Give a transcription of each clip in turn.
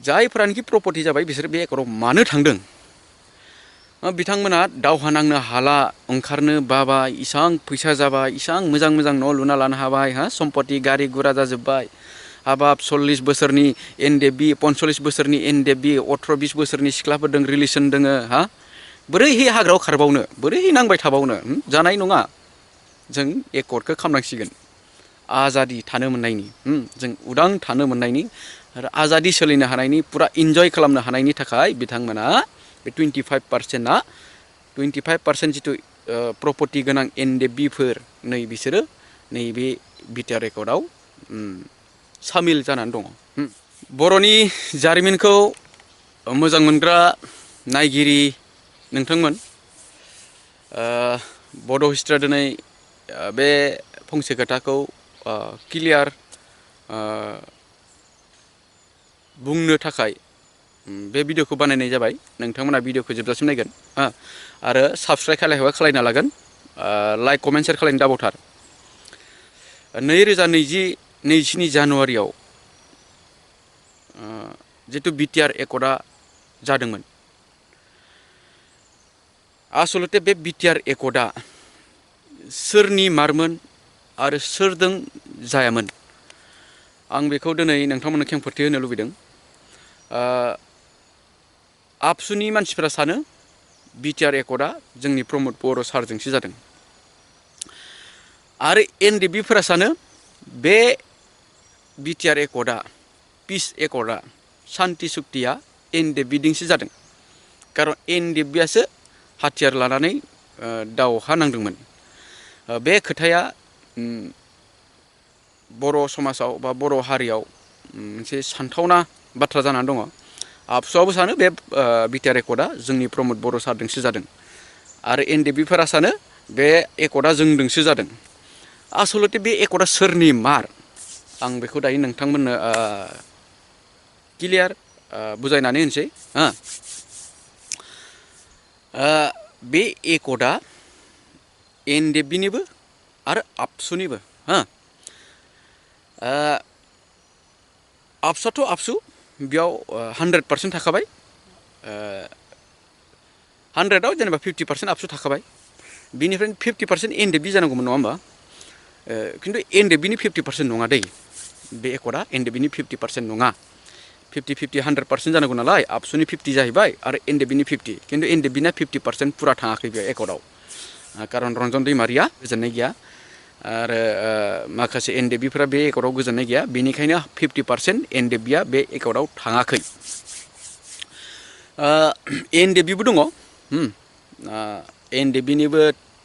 जायफोरानोखि property जाबाय बिसोर बे एकराव मानो थांदों बिथांमोना दावहा नांनो हाला ओंखारनो बाबाय इसां फैसा जाबाय इसां मोजां मोजां न' लुना लानो हाबाय सम्पत्ति गारि गुरा जाजोब्बाय हाबाब 40 बोसोरनि NDFB 45 बोसोरनि NDFB 18-20 बोसोरनि सिख्लाफोरजों रिलेसन दोङो बोरैहाय हाग्रायाव खारबावनो बोरैहाय नांबाय थाबावनो जानाय नङा जों एकर्डखौ खालामनांसिगोन आजादि थानो मोननायनि जों उदां थानो मोननायनि आरो आजादि सोलिनो हानायनि पुरा इन्जय खालामनो हानायनि थाखाय बिथांमोना बे 25%आ 25% जितु प्रपर्टी गोनां NDFB फोर नै बिसोरो नैबे BTR रेकर्डआव सामिल जानानै दङ बर'नि जारिमिनखौ मोजां मोनग्रा नायगिरि नोंथांमोन बड' हिस्ट्रिया दिनै बे फंसे खोथाखौ क्लियार बुंनो थाखाय बे भिडिअखौ बानायनाय जाबाय नोंथांमोना भिडिअखौ जोबजासिम नायगोन आरो साबस्क्राइब खालायबा खालायना लागोन लाइक कमेन्ट शेयार खालायनो दाबावथार 2020 जानुवारियाव जितु BTR एकर्डआ जादोंमोन आसलते बे BTR एकर्डआ सोरनि मारमोन आरो सोरजों जायामोन आं बेखौ दिनै नोंथांमोननो खेंफोरथि होनो लुबैदों ABSUनि मानसिफोरा सानो BTR एकर्डआ जोंनि प्रमद बर' सारजोंसो जादों आरो NDFB फोरा सानो बे BTR एकर्डआ पिस एकर्डआ शान्ति सुक्तिया NDFB जोंसो जादों कारन NDFB आसो हाथियार लानानै दावहा नांदोंमोन बे खोथाया बर' समाजाव बा बर' हारियाव मोनसे सानथावना बाथ्रा जानानै दङ ABSUआबो सानो बे BTR एकर्डआ जोंनि प्रमद बर' सारजोंसो जादों आरो NDFB फोरा सानो बे एकर्डआ जोंजोंसो जादों आसलते बे एकर्डआ सोरनि मार आं बेखौ दायो नोंथांमोननो क्लियार बुजायनानै होनोसै बे एकर्डआ NDFBनिबो आरो ABSUनिबो ABSUआथ' ABSU बेयाव 100% थाखाबाय 100आव जेनेबा 50% ABSU थाखाबाय बिनिफ्राय 50% NDFB जानांगौमोन नङा होमबा खिन्थु NDFBनि 50% नङा दै बे एकर्डआ NDFBनि 50% नङा 50-50 100% जानांगौ नालाय ABSUनि 50 जाहैबाय आरो NDFBनि 50 खिन्थु NDFBना 50% पुरा थाङाखै बे एकर्डआव कारन रन्जन दैमारिया गोजोननाय गैया आरो माखासे NDFB फोरा बे एकर्डआव गोजोननाय गैया बेनिखायनो 50% NDFBआ बे एकर्डआव थाङाखै NDFBबो दङ NDFBनिबो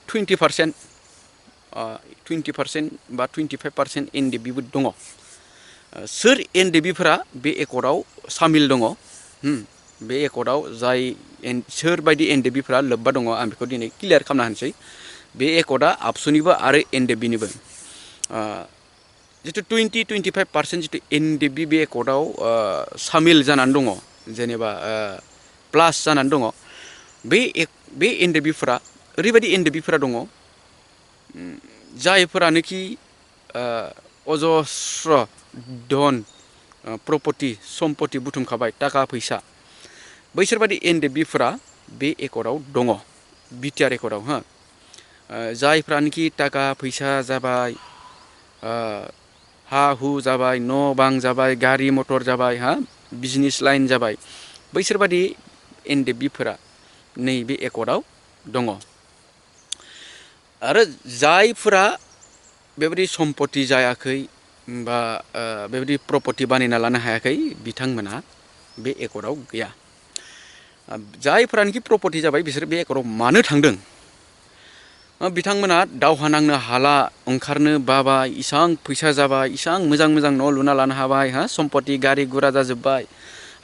20% बा 25% NDFBबो दङ सोर NDFB फोरा बे एकर्डआव सामिल दङ बे एकर्डआव जाय सोरबायदि NDFB फोरा लोब्बा दङ आं बेखौ दिनै क्लियार खालामना होनोसै बे एकर्डआ ABSUनिबो आरो NDFBनिबो जितु 20-25% जितु NDFB बे एकर्डआव सामिल जानानै दङ जेनेबा प्लास जानानै दङ बे NDFB फोरा ओरैबायदि NDFB फोरा दङ जायफोरानोखि अजस्र धन प्रपर्टी सम्पत्ति बुथुमखाबाय थाखा फैसा बैसोरबायदि NDFB फोरा बे एकर्डआव दङ BTR एकर्डआव जायफ्रानोखि थाखा फैसा जाबाय हा हु जाबाय न' बां जाबाय गारि मटर जाबाय बिजनेस लाइन जाबाय बैसोरबायदि NDFB फोरा नैबे एकर्डआव दङ आरो जायफोरा बेबायदि सम्पत्ति जायाखै बा बेबायदि प्रपर्टी बानायना लानो हायाखै बिथांमोना बे एकर्डआव गैया जायफोरानोखि प्रपर्टी जाबाय बिसोर बे एकर्डआव मानो थांदों बिथांमोना दावहा नांनो हाला ओंखारनो बाबाय इसां फैसा जाबाय इसां मोजां मोजां न' लुना लानो हाबाय सम्पत्ति गारि गुरा जाजोब्बाय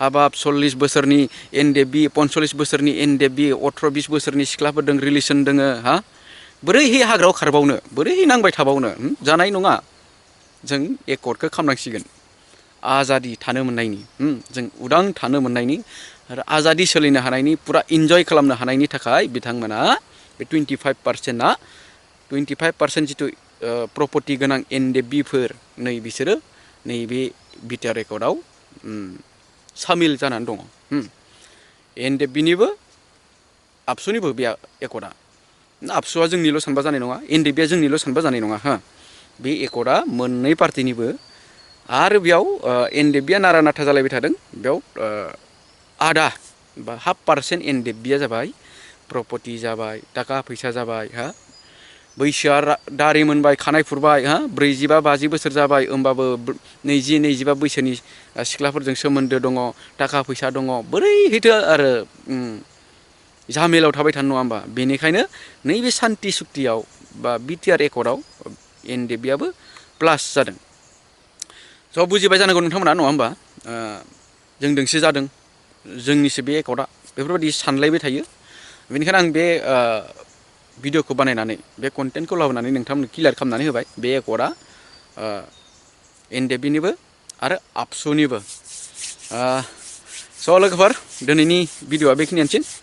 हाबाब 40 बोसोरनि NDFB 45 बोसोरनि NDFB 18-20 बोसोरनि सिख्लाफोरजों रिलेसन दोङो बोरैहाय हाग्रायाव खारबावनो बोरैहाय नांबाय थाबावनो जानाय नङा जों एकर्डखौ खालामनांसिगोन आजादि थानो मोननायनि जों उदां थानो मोननायनि आरो आजादि सोलिनो हानायनि पुरा इन्जय खालामनो हानायनि थाखाय बिथांमोना बे 25%आ 25% जितु प्रपर्टी गोनां NDFB फोर नै बिसोरो नैबे BTR एकर्डआव सामिल जानानै दङ। एनडिएफबिनिबो आबसुनिबो बे एकर्डआ आबसुआ जोंनिल' सानबा जानाय नङा, एनडिएफबिआ जोंनिल' सानबा जानाय नङा हा। बे एकर्डआ मोननै पार्टिनिबो आरो बेयाव एनडिएफबिआ नारा नाथा जालायबाय थादों। बेयाव आधा बा 1/2% एनडिएफबिआ जाबाय प्रपर्टी जाबाय, थाखा फैसा जाबाय हा। बैसोआ दारि मोनबाय, खानाय फुरबाय हा, 45-50 बोसोर जाबाय, होमबाबो 20-25 बैसोनि सिख्लाफोरजों सोमोन्दो दङ, थाखा फैसा दङ, बोरैहैथो आरो झामेलाव थाबाय थानो नङा होमबा। बेनिखायनो नैबे सान्ति सुक्तियाव बा BTR एकर्डआव एनडिएफबिआबो प्लास जादों। स' बुजिबाय जानांगौ नोंथांमोना नङा होमबा। जोंदोंसो जादों, जोंनिसो बे एकर्डआ, बेफोरबायदि सानलायबाय थायो। बेनिखायनो आं बे भिडिअखौ बानायनानै बे कन्टेन्टखौ लाबोनानै नोंथांमोननो क्लियार खालामनानै होबाय। बे एकर्डआ एनडिएफबिनिबो आरो आबसुनिबो। स' लोगोफोर, दिनैनि भिडिअआ बेखिनियानोसै।